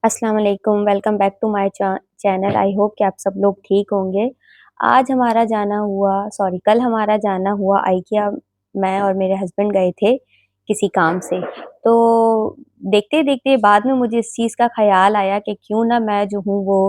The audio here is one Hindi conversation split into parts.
अस्सलाम वालेकुम, welcome back to my channel. I hope कि आप सब लोग ठीक होंगे। आज हमारा जाना हुआ सॉरी कल हमारा जाना हुआ IKEA। मैं और मेरे हस्बैंड गए थे किसी काम से। तो देखते-देखते बाद में मुझे इस चीज़ का ख़्याल आया कि क्यों ना मैं जो हूँ वो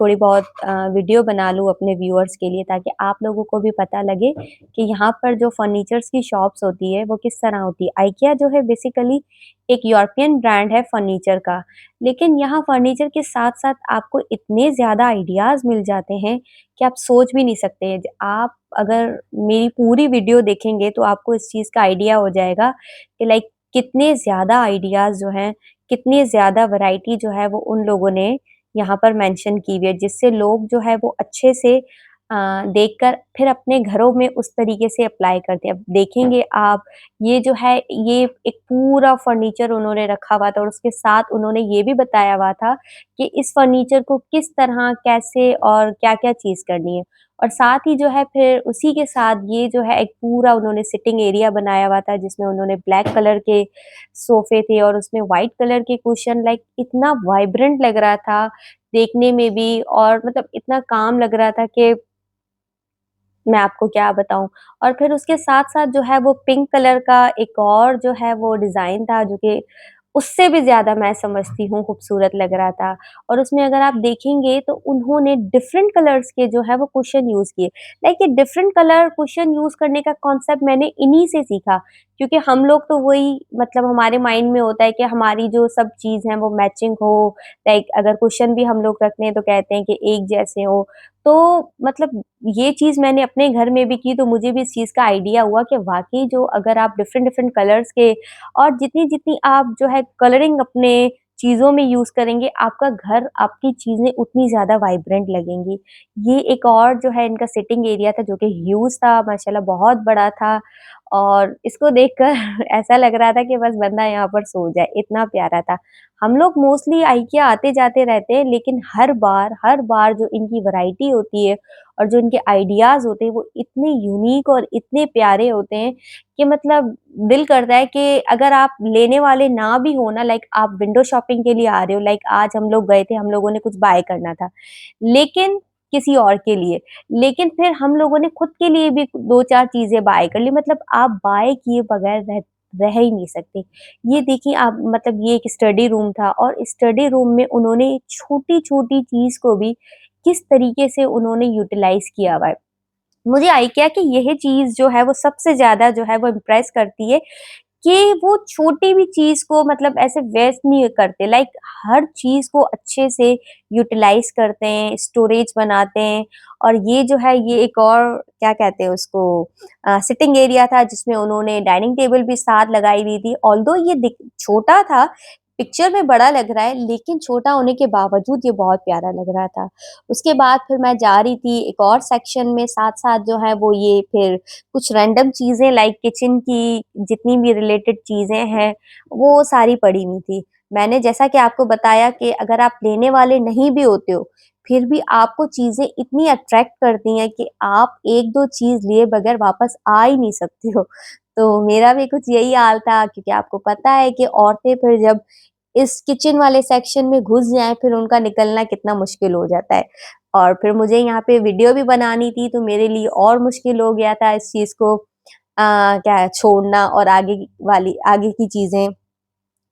थोड़ी बहुत वीडियो बना लूँ अपने व्यूअर्स के लिए, ताकि आप लोगों को भी पता लगे कि यहाँ पर जो फर्नीचर्स की शॉप्स होती है वो किस तरह होती है। IKEA जो है बेसिकली एक यूरोपियन ब्रांड है फर्नीचर का। लेकिन यहाँ फर्नीचर के साथ-साथ आपको इतने ज़्यादा आइडियाज़ मिल जाते हैं कि आप सोच भी नहीं सकते हैं। आप अगर मेरी पूरी वीडियो देखेंगे तो आपको इस चीज़ का आइडिया हो जाएगा कि लाइक कितने ज़्यादा आइडियाज़ जो हैं, कितनी ज़्यादा वैरायटी जो है वो उन लोगों ने यहाँ पर मेंशन की हुई है, जिससे लोग जो है वो अच्छे से देखकर फिर अपने घरों में उस तरीके से अप्लाई करते हैं। अब देखेंगे आप, ये जो है ये एक पूरा फर्नीचर उन्होंने रखा हुआ था और उसके साथ उन्होंने ये भी बताया हुआ था कि इस फर्नीचर को किस तरह, कैसे और क्या-क्या चीज़ करनी है। और साथ ही जो है फिर उसी के साथ ये जो है एक पूरा उन्होंने सिटिंग एरिया बनाया हुआ था, जिसमें उन्होंने ब्लैक कलर के सोफ़े थे और उसमें व्हाइट कलर के कुशन, लाइक इतना वाइब्रेंट लग रहा था देखने में भी, और मतलब इतना काम लग रहा था कि मैं आपको क्या बताऊँ। और फिर उसके साथ-साथ जो है वो पिंक कलर का एक और जो है वो डिज़ाइन था, जो कि उससे भी ज़्यादा मैं समझती हूँ खूबसूरत लग रहा था। और उसमें अगर आप देखेंगे तो उन्होंने डिफरेंट कलर्स के जो है वो कुशन यूज़ किए। लाइक ये डिफरेंट कलर कुशन यूज़ करने का कॉन्सेप्ट मैंने इन्हीं से सीखा, क्योंकि हम लोग तो वही, मतलब हमारे माइंड में होता है कि हमारी जो सब चीज़ है वो मैचिंग हो। लाइक अगर कुशन भी हम लोग रखते हैं तो कहते हैं कि एक जैसे हो। तो मतलब ये चीज़ मैंने अपने घर में भी की, तो मुझे भी इस चीज़ का आइडिया हुआ कि वाक़ई जो अगर आप डिफरेंट डिफरेंट कलर्स के और जितनी-जितनी आप जो है कलरिंग अपने चीज़ों में यूज़ करेंगे, आपका घर, आपकी चीज़ें उतनी ज़्यादा वाइब्रेंट लगेंगी। ये एक और जो है इनका सिटिंग एरिया था, जो कि ह्यूज था, माशाल्लाह बहुत बड़ा था। और इसको देखकर ऐसा लग रहा था कि बस बंदा यहाँ पर सो जाए, इतना प्यारा था। हम लोग मोस्टली IKEA आते-जाते रहते हैं, लेकिन हर बार जो इनकी वैरायटी होती है और जो इनके आइडियाज़ होते हैं, वो इतने यूनिक और इतने प्यारे होते हैं कि मतलब दिल करता है कि अगर आप लेने वाले ना भी हो ना, लाइक आप विंडो शॉपिंग के लिए आ रहे हो, लाइक आज हम लोग गए थे, हम लोगों ने कुछ बाय करना था, लेकिन किसी और के लिए, लेकिन फिर हम लोगों ने खुद के लिए भी 2-4 चीज़ें बाय कर ली, मतलब आप बाय किए बगैर रह ही नहीं सकते। ये देखिए आप, मतलब ये एक स्टडी रूम था और स्टडी रूम में उन्होंने छोटी-छोटी चीज़ को भी किस तरीके से उन्होंने यूटिलाइज़ किया हुआ है। मुझे IKEA की यही चीज़ जो है वो सबसे ज़्यादा जो है वो इम्प्रेस करती है कि वो छोटी भी चीज़ को मतलब ऐसे वेस्ट नहीं करते, लाइक हर चीज़ को अच्छे से यूटिलाइज़ करते हैं, स्टोरेज बनाते हैं। और ये जो है ये एक और क्या कहते हैं उसको, सिटिंग एरिया था, जिसमें उन्होंने डाइनिंग टेबल भी साथ लगाई हुई थी। ऑल्दो ये दिख छोटा था, पिक्चर में बड़ा लग रहा है, लेकिन छोटा होने के बावजूद ये बहुत प्यारा लग रहा था। उसके बाद फिर मैं जा रही थी एक और सेक्शन में, साथ-साथ जो है वो ये फिर कुछ रैंडम चीज़ें लाइक किचन की जितनी भी रिलेटेड चीज़ें हैं, वो सारी पड़ी हुई थी। मैंने जैसा कि आपको बताया कि अगर आप लेने वाले नहीं भी होते हो, फिर भी आपको चीज़ें इतनी अट्रैक्ट करती हैं कि आप 1-2 चीज़ लिए बगैर वापस आ ही नहीं सकते हो। तो मेरा भी कुछ यही हाल था, क्योंकि आपको पता है कि औरतें फिर जब इस किचन वाले सेक्शन में घुस जाएँ, फिर उनका निकलना कितना मुश्किल हो जाता है। और फिर मुझे यहाँ पे वीडियो भी बनानी थी, तो मेरे लिए और मुश्किल हो गया था इस चीज़ को क्या है छोड़ना और आगे की चीज़ें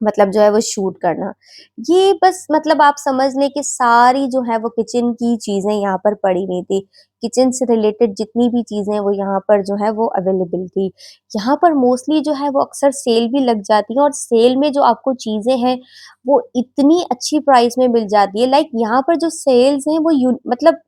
मतलब जो है वो शूट करना। ये बस मतलब आप समझ लें कि सारी जो है वो किचन की चीज़ें यहाँ पर पड़ी हुई थी। किचन से रिलेटेड जितनी भी चीज़ें वो यहाँ पर जो है वो अवेलेबल थी। यहाँ पर मोस्टली जो है वो अक्सर सेल भी लग जाती है और सेल में जो आपको चीज़ें हैं, वो इतनी अच्छी प्राइस में मिल जाती है। लाइक यहाँ पर जो सेल्स हैं वो मतलब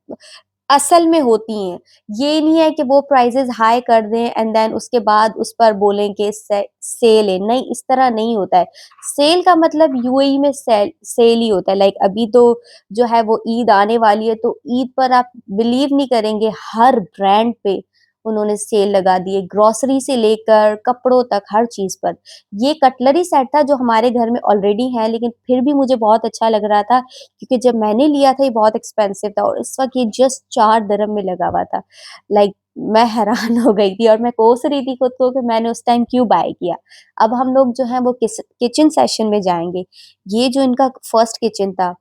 असल में होती हैं। ये नहीं है कि वो प्राइसेज़ हाई कर दें एंड देन उसके बाद उस पर बोलें कि सेल है, नहीं इस तरह नहीं होता है। सेल का मतलब UAE में सेल ही होता है। लाइक अभी तो जो है वो ईद आने वाली है, तो ईद पर आप बिलीव नहीं करेंगे, हर ब्रांड पे उन्होंने सेल लगा दी है, ग्रोसरी से लेकर कपड़ों तक हर चीज़ पर। ये कटलरी सेट था जो हमारे घर में ऑलरेडी है, लेकिन फिर भी मुझे बहुत अच्छा लग रहा था, क्योंकि जब मैंने लिया था ये बहुत एक्सपेंसिव था और इस वक़्त ये जस्ट 4 दिरहम में लगा हुआ था। लाइक मैं हैरान हो गई थी और मैं कोस रही थी खुद को कि मैंने उस टाइम क्यों बाय किया। अब हम लोग जो है वो किचन सेशन में जाएँगे। ये जो इनका फर्स्ट किचन था,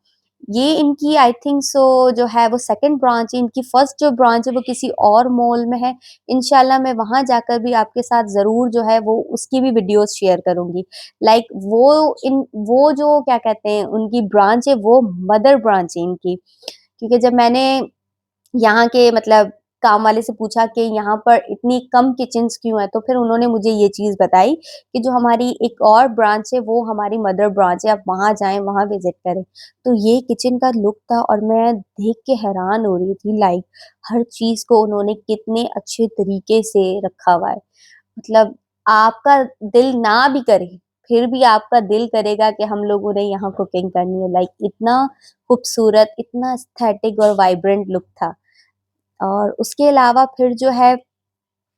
ये इनकी आई थिंक सो जो है वो सेकंड ब्रांच है, इनकी फर्स्ट जो ब्रांच है वो किसी और मॉल में है। इंशाल्लाह मैं वहाँ जाकर भी आपके साथ ज़रूर जो है वो उसकी भी वीडियोज़ शेयर करूँगी। लाइक वो जो क्या कहते हैं उनकी ब्रांच है वो मदर ब्रांच है इनकी। क्योंकि जब मैंने यहाँ के मतलब काम वाले से पूछा कि यहाँ पर इतनी कम किचन्स क्यों हैं? तो फिर उन्होंने मुझे ये चीज़ बताई कि जो हमारी एक और ब्रांच है वो हमारी मदर ब्रांच है, आप वहाँ जाएँ, वहाँ विज़िट करें। तो ये किचन का लुक था और मैं देख के हैरान हो रही थी लाइक हर चीज़ को उन्होंने कितने अच्छे तरीके से रखा हुआ है। मतलब आपका दिल ना भी करे, फिर भी आपका दिल करेगा कि हम लोगों ने यहाँ कुकिंग करनी है। लाइक इतना खूबसूरत, इतना एस्थेटिक और वाइब्रेंट लुक था। और उसके अलावा फिर जो है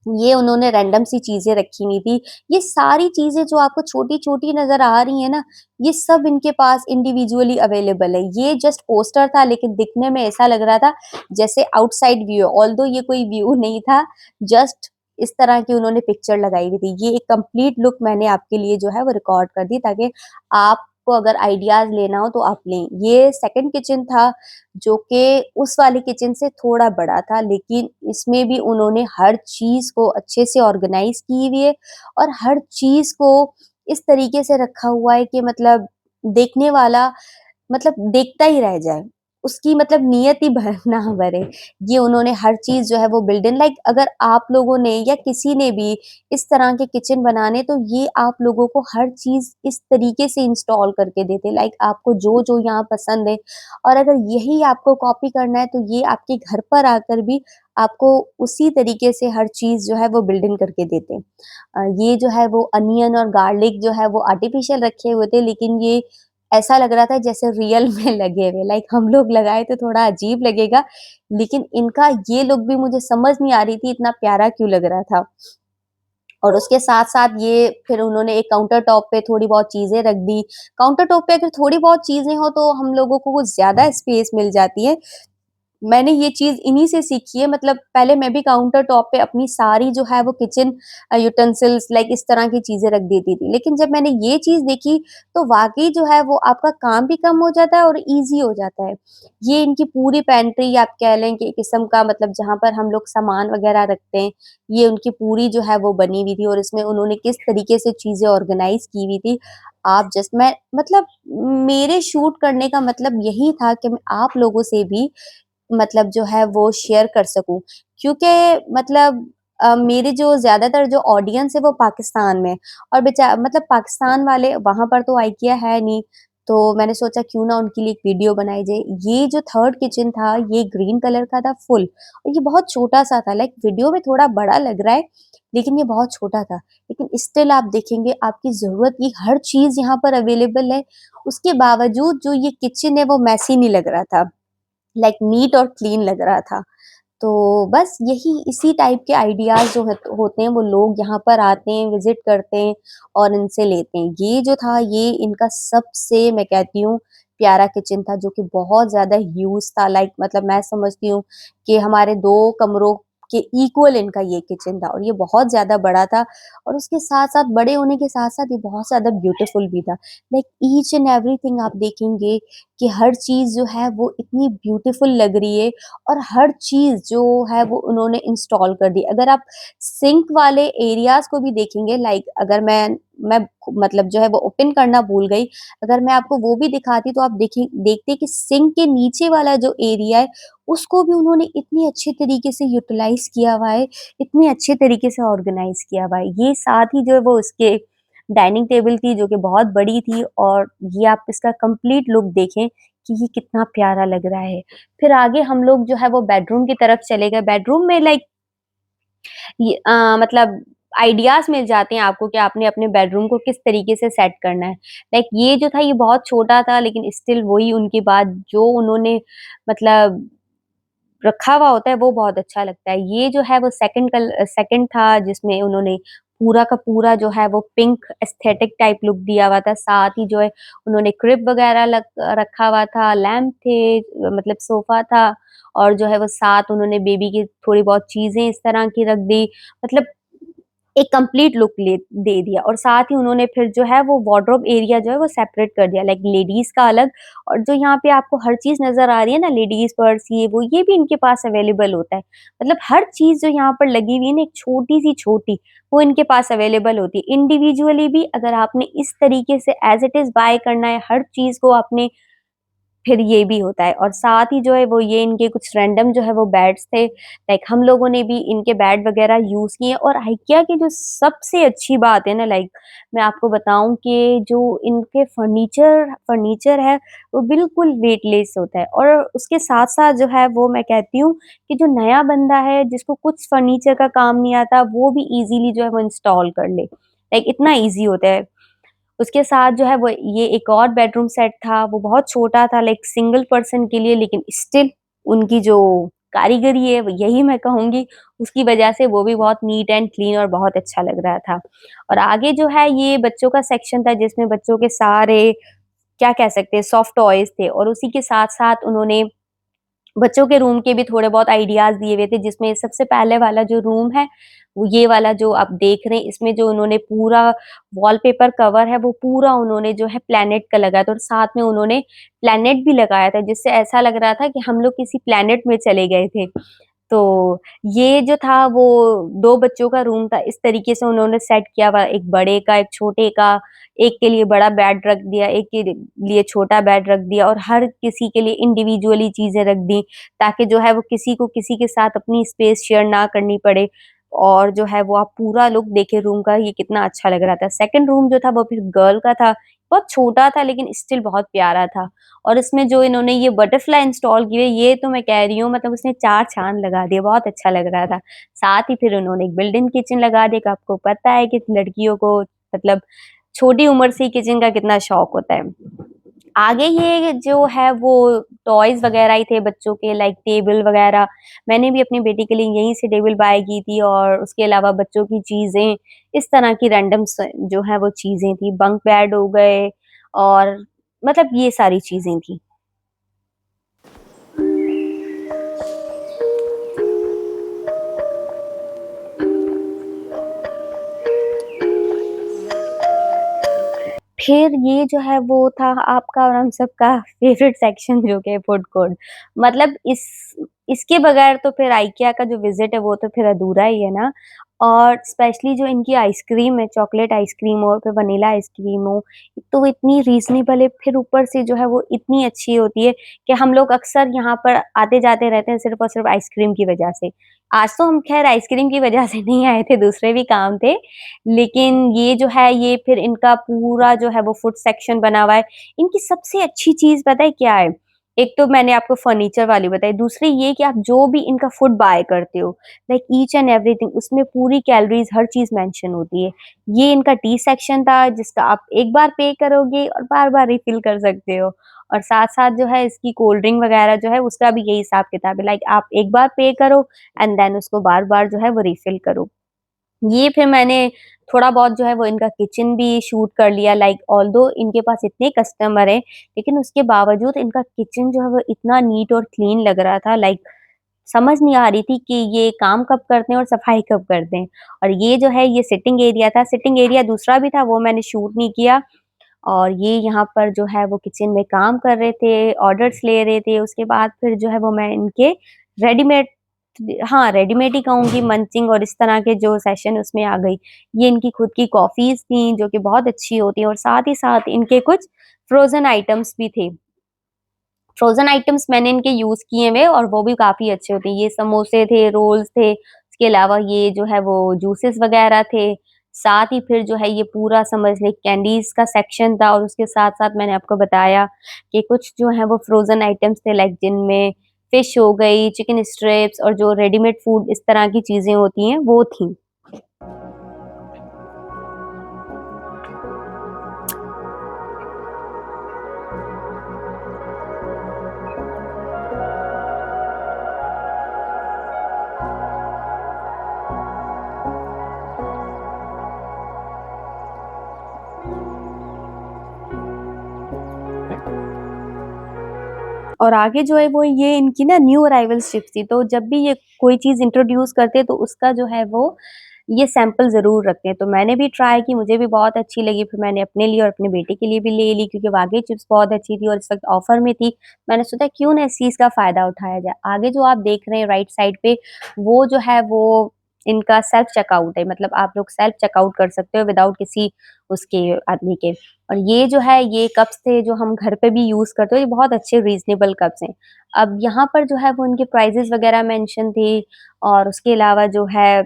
ये उन्होंने रैंडम सी चीज़ें रखी हुई थी। ये सारी चीज़ें जो आपको छोटी-छोटी नज़र आ रही हैं ना, ये सब इनके पास इंडिविजुअली अवेलेबल है। ये जस्ट पोस्टर था लेकिन दिखने में ऐसा लग रहा था जैसे आउटसाइड व्यू है। ऑल्दो ये कोई व्यू नहीं था, जस्ट इस तरह की उन्होंने पिक्चर लगाई हुई थी। ये एक कंप्लीट लुक मैंने आपके लिए जो है वो रिकॉर्ड कर दी ताकि आपको अगर आइडियाज़ लेना हो तो आप लें। ये सेकंड किचन था जो कि उस वाली किचन से थोड़ा बड़ा था लेकिन इसमें भी उन्होंने हर चीज़ को अच्छे से ऑर्गेनाइज़ की हुई है और हर चीज़ को इस तरीके से रखा हुआ है कि मतलब देखने वाला मतलब देखता ही रह जाए। उसकी मतलब नियत ही भर ना भरे। ये उन्होंने हर चीज़ जो है वो बिल्ड इन लाइक अगर आप लोगों ने या किसी ने भी इस तरह के किचन बनाने तो ये आप लोगों को हर चीज़ इस तरीके से इंस्टॉल करके देते हैं। लाइक आपको जो-जो यहाँ पसंद है और अगर यही आपको कॉपी करना है तो ये आपके घर पर आकर भी आपको उसी तरीके से हर चीज़ जो है वो बिल्ड इन करके देते हैं। ये जो है वो अनियन और गार्लिक जो है वो आर्टिफ़िशियल रखे हुए थे लेकिन ये ऐसा लग रहा था जैसे रियल में लगे हुए लाइक हम लोग लगाए तो थोड़ा अजीब लगेगा, लेकिन इनका ये लुक भी मुझे समझ नहीं आ रही थी इतना प्यारा क्यों लग रहा था। और उसके साथ-साथ ये फिर उन्होंने एक काउंटर टॉप पे थोड़ी बहुत चीज़ें रख दी। काउंटर टॉप पे अगर थोड़ी बहुत चीज़ें हो तो हम लोगों को कुछ ज़्यादा स्पेस मिल जाती है। मैंने ये चीज़ इन्हीं से सीखी है मतलब पहले मैं भी काउंटर टॉप पे अपनी सारी जो है वो किचन यूटेंसिल्स लाइक इस तरह की चीज़ें रख देती थी। लेकिन जब मैंने ये चीज़ देखी तो वाक़ई जो है वो आपका काम भी कम हो जाता है और ईज़ी हो जाता है। ये इनकी पूरी पैंट्री आप कह लें कि एक किस्म का मतलब जहाँ पर हम लोग सामान वग़ैरह रखते हैं, ये उनकी पूरी जो है वो बनी हुई थी और इसमें उन्होंने किस तरीके से चीज़ें ऑर्गनाइज़ की हुई थी। आप जस्ट मैं मतलब मेरे शूट करने का मतलब यही था कि मैं आप लोगों से भी मतलब जो है वो शेयर कर सकूँ। क्योंकि मतलब मेरे जो ज़्यादातर जो ऑडियंस है वो पाकिस्तान में और मतलब पाकिस्तान वाले वहाँ पर तो आइकिया है नहीं, तो मैंने सोचा क्यों ना उनके लिए एक वीडियो बनाई जाए। ये जो थर्ड किचन था, ये ग्रीन कलर का था फुल और ये बहुत छोटा-सा था लाइक वीडियो में थोड़ा बड़ा लग रहा है, लेकिन ये बहुत छोटा था। लेकिन स्टिल आप देखेंगे आपकी ज़रूरत की हर चीज़ यहाँ पर अवेलेबल है, उसके बावजूद जो ये किचन है वो मेसी नहीं लग रहा था। लाइक नीट और क्लीन लग रहा था। तो बस यही इसी टाइप के आइडियाज़ जो होते हैं वो लोग यहाँ पर आते हैं, विज़िट करते हैं और इनसे लेते हैं। ये जो था ये इनका सबसे मैं कहती हूँ प्यारा किचन था जो कि बहुत ज़्यादा ह्यूज था लाइक मतलब मैं समझती हूँ कि हमारे 2 कमरों के इक्वल इनका ये किचन था और ये बहुत ज़्यादा बड़ा था और उसके साथ-साथ बड़े होने के साथ-साथ ये बहुत ज़्यादा ब्यूटीफुल भी था। लाइक ईच एंड एवरीथिंग आप देखेंगे कि हर चीज़ जो है वो इतनी ब्यूटीफुल लग रही है और हर चीज़ जो है वो उन्होंने इंस्टॉल कर दी। अगर आप सिंक वाले एरियाज़ को भी देखेंगे लाइक अगर मैं मतलब जो है वो ओपन करना भूल गई। अगर मैं आपको वो भी दिखाती तो आप देखते कि सिंक के नीचे वाला जो एरिया है उसको भी उन्होंने इतनी अच्छे तरीके से यूटिलाइज़ किया हुआ है, इतने अच्छे तरीके से ऑर्गेनाइज़ किया हुआ है। ये साथ ही जो है वो उसके डाइनिंग टेबल थी जो कि बहुत बड़ी थी और ये आप इसका कंप्लीट लुक देखें कि ये कितना प्यारा लग रहा है। फिर आगे हम लोग जो है वो बेडरूम की तरफ चले गए। बेडरूम में लाइक मतलब आइडियाज़ मिल जाते हैं आपको कि आपने अपने बेडरूम को किस तरीके से सेट करना है। लाइक ये जो था ये बहुत छोटा था लेकिन स्टिल वही उनकी बात जो उन्होंने मतलब रखा हुआ होता है वो बहुत अच्छा लगता है। ये जो है वो सेकंड था जिसमें उन्होंने पूरा का पूरा जो है वो पिंक एस्थेटिक टाइप लुक दिया हुआ था। साथ ही जो है उन्होंने क्रिब वगैरह रखा हुआ था, लैंप थे, मतलब सोफा था, और जो है वो साथ उन्होंने बेबी की थोड़ी बहुत चीज़ें इस तरह की रख दी। मतलब एक कंप्लीट लुक दे दिया, और साथ ही उन्होंने फिर जो है वो वार्डरोब एरिया जो है वो सेपरेट कर दिया, लाइक लेडीज का अलग, और जो यहाँ पे आपको हर चीज नजर आ रही है ना, लेडीज पर्स ये वो, ये भी इनके पास अवेलेबल होता है। मतलब हर चीज जो यहाँ पर लगी हुई है ना, एक छोटी सी छोटी, वो इनके पास अवेलेबल होती है इंडिविजुअली भी। अगर आपने इस तरीके से एज इट इज बाय करना है हर चीज को आपने, फिर ये भी होता है। और साथ ही जो है वो ये इनके कुछ रैंडम जो है वो बेड्स थे, लाइक हम लोगों ने भी इनके बेड वगैरह यूज़ किए। और IKEA की जो सबसे अच्छी बात है ना, लाइक मैं आपको बताऊँ कि जो इनके फर्नीचर फर्नीचर है, वो बिल्कुल वेटलेस होता है। और उसके साथ-साथ जो है वो मैं कहती हूँ कि जो नया बंदा है जिसको कुछ फर्नीचर का काम नहीं आता, वो भी ईज़िली जो है वो इंस्टॉल कर ले। लाइक इतना ईज़ी होता है। उसके साथ जो है वो ये एक और बेडरूम सेट था, वो बहुत छोटा था लाइक सिंगल पर्सन के लिए, लेकिन स्टिल उनकी जो कारीगरी है, वो यही मैं कहूँगी, उसकी वजह से वो भी बहुत नीट एंड क्लीन और बहुत अच्छा लग रहा था। और आगे जो है ये बच्चों का सेक्शन था, जिसमें बच्चों के सारे क्या कह सकते हैं सॉफ्ट टॉयज़ थे, और उसी के साथ-साथ उन्होंने बच्चों के रूम के भी थोड़े बहुत आइडियाज़ दिए हुए थे, जिसमें सबसे पहले वाला जो रूम है, वो ये वाला जो आप देख रहे हैं, इसमें जो उन्होंने पूरा वॉलपेपर कवर है, वो पूरा उन्होंने जो है प्लैनेट का लगाया था, और साथ में उन्होंने प्लैनेट भी लगाया था, जिससे ऐसा लग रहा था कि हम लोग किसी प्लैनेट में चले गए थे। तो ये जो था वो 2 बच्चों का रूम था, इस तरीके से उन्होंने सेट किया हुआ, एक बड़े का, एक छोटे का, एक के लिए बड़ा बेड रख दिया, एक के लिए छोटा बेड रख दिया, और हर किसी के लिए इंडिविजुअली चीज़ें रख दी, ताकि जो है वो किसी को किसी के साथ अपनी स्पेस शेयर ना करनी पड़े। और जो है वो आप पूरा लुक देखें रूम का, ये कितना अच्छा लग रहा था। सेकंड रूम जो था वो फिर गर्ल का था, बहुत छोटा था लेकिन स्टिल बहुत प्यारा था। और इसमें जो इन्होंने ये बटरफ्लाई इंस्टॉल की है, ये तो मैं कह रही हूँ, मतलब उसने 4 चाँद लगा दिए, बहुत अच्छा लग रहा था। साथ ही फिर उन्होंने एक बिल्ट इन किचन लगा दी, कि आपको पता है कि लड़कियों को मतलब छोटी उम्र से ही किचन का कितना शौक होता है। आगे ये जो है वो टॉयज़ वगैरह ही थे बच्चों के, लाइक टेबल वगैरह। मैंने भी अपनी बेटी के लिए यहीं से टेबल बाय की थी, और उसके अलावा बच्चों की चीज़ें, इस तरह की रैंडम जो है वो चीज़ें थी। बंक बेड हो गए, और मतलब ये सारी चीज़ें थी। फिर ये जो है वो था आपका और हम सबका फेवरेट सेक्शन, जो कि है फूड कोर्ट। मतलब इसके बगैर तो फिर IKEA का जो विज़िट है वो तो फिर अधूरा ही है ना। और स्पेशली जो इनकी आइसक्रीम है, चॉकलेट आइसक्रीम हो, फिर वनीला आइसक्रीम हो, तो वो इतनी रीज़नेबल है, फिर ऊपर से जो है वो इतनी अच्छी होती है कि हम लोग अक्सर यहाँ पर आते-जाते रहते हैं सिर्फ़ और सिर्फ़ आइसक्रीम की वजह से। आज तो हम ख़ैर आइसक्रीम की वजह से नहीं आए थे, दूसरे भी काम थे। लेकिन ये जो है ये फिर इनका पूरा जो है वो फूड सेक्शन बना हुआ है। इनकी सबसे अच्छी चीज़ पता है क्या है? एक तो मैंने आपको फर्नीचर वाली बताई, दूसरी ये कि आप जो भी इनका फूड बाय करते हो, लाइक ईच एंड एवरीथिंग, उसमें पूरी कैलोरीज़ हर चीज़ मेंशन होती है। ये इनका टी सेक्शन था, जिसका आप एक बार पे करोगे और बार-बार रिफिल कर सकते हो। और साथ-साथ जो है इसकी कोल्ड ड्रिंक वगैरह जो है उसका भी यही हिसाब-किताब है, लाइक आप एक बार पे करो एंड देन उसको बार-बार जो है वो रिफिल करो। ये फिर मैंने थोड़ा बहुत जो है वो इनका किचन भी शूट कर लिया, लाइक ऑल्दो इनके पास इतने कस्टमर हैं, लेकिन उसके बावजूद इनका किचन जो है वो इतना नीट और क्लीन लग रहा था, लाइक समझ नहीं आ रही थी कि ये काम कब करते हैं और सफाई कब करते हैं। और ये जो है ये सिटिंग एरिया था, सिटिंग एरिया दूसरा भी था, वो मैंने शूट नहीं किया। और ये यहाँ पर जो है वो किचन में काम कर रहे थे, ऑर्डर्स ले रहे थे, उसके बाद फिर जो है वो मैं इनके रेडीमेड, हाँ, रेडीमेड ही कहूँगी, मंचिंग और इस तरह के जो सेशन उसमें आ गई। ये इनकी खुद की कॉफ़ीज़ थी जो कि बहुत अच्छी होती हैं, और साथ ही साथ इनके कुछ फ्रोज़न आइटम्स भी थे। फ्रोज़न आइटम्स मैंने इनके यूज़ किए हुए, और वो भी काफ़ी अच्छे होते हैं। ये समोसे थे, रोल्स थे, उसके अलावा ये जो है वो जूसेस वग़ैरह थे। साथ ही फिर जो है ये पूरा समझ लें कैंडीज़ का सेक्शन था, और उसके साथ-साथ मैंने आपको बताया कि कुछ जो है वो फ्रोज़न आइटम्स थे, लाइक जिनमें फिश हो गई, चिकन स्ट्रिप्स, और जो रेडीमेड फूड इस तरह की चीज़ें होती हैं, वो थी। और आगे जो है वो ये इनकी ना न्यू अराइवल शिफ्ट थी, तो जब भी ये कोई चीज़ इंट्रोड्यूस करते हैं तो उसका जो है वो ये सैंपल ज़रूर रखते हैं। तो मैंने भी ट्राई की, मुझे भी बहुत अच्छी लगी, फिर मैंने अपने लिए और अपने बेटे के लिए भी ले ली क्योंकि वाक़ई चिप्स बहुत अच्छी थी और इस वक़्त ऑफ़र में थी। मैंने सोचा क्यों ना इस चीज़ का फ़ायदा उठाया जाए। आगे जो आप देख रहे हैं राइट साइड पे वो जो है वो इनका सेल्फ चेकआउट है, मतलब आप लोग सेल्फ चेकआउट कर सकते हो विदाउट किसी उसके आदमी के। और ये जो है ये कप्स थे जो हम घर पे भी यूज़ करते हो, ये बहुत अच्छे रीज़नेबल कप्स हैं। अब यहाँ पर जो है वो उनके प्राइसेज़ वग़ैरह मेंशन थी और उसके अलावा जो है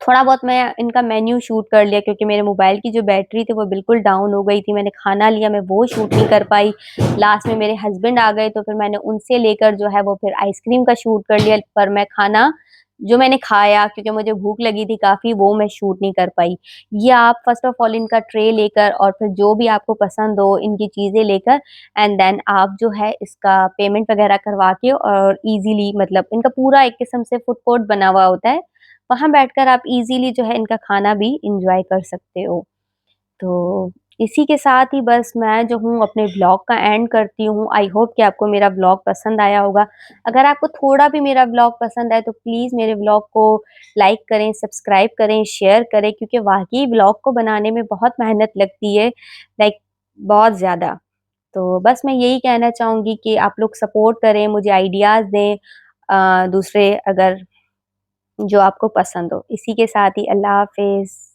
थोड़ा बहुत मैं इनका मेन्यू शूट कर लिया क्योंकि मेरे मोबाइल की जो बैटरी थी वो बिल्कुल डाउन हो गई थी। मैंने खाना लिया, मैं वो शूट नहीं कर पाई। लास्ट में मेरे हस्बैंड आ गए तो फिर मैंने उनसे लेकर जो है वो फिर आइसक्रीम का शूट कर लिया, पर मैं खाना जो मैंने खाया क्योंकि मुझे भूख लगी थी काफ़ी, वो मैं शूट नहीं कर पाई। ये आप फर्स्ट ऑफ ऑल इनका ट्रे लेकर और फिर जो भी आपको पसंद हो इनकी चीज़ें लेकर एंड देन आप जो है इसका पेमेंट वगैरह करवा के और ईज़िली, मतलब इनका पूरा एक किस्म से फूड कोर्ट बना हुआ होता है। वहाँ बैठकर आप इज़िली जो है इनका खाना भी एन्जॉय कर सकते हो। तो इसी के साथ ही बस मैं जो हूँ अपने व्लॉग का एंड करती हूँ। आई होप कि आपको मेरा व्लॉग पसंद आया होगा। अगर आपको थोड़ा भी मेरा व्लॉग पसंद आए तो प्लीज़ मेरे व्लॉग को लाइक करें, सब्सक्राइब करें, शेयर करें क्योंकि वाक़ई व्लॉग को बनाने में बहुत मेहनत लगती है, लाइक बहुत ज़्यादा। तो बस मैं यही कहना चाहूँगी कि आप लोग सपोर्ट करें, मुझे आइडियाज़ दें दूसरे अगर जो आपको पसंद हो। इसी के साथ ही अल्लाह हाफ़िज़।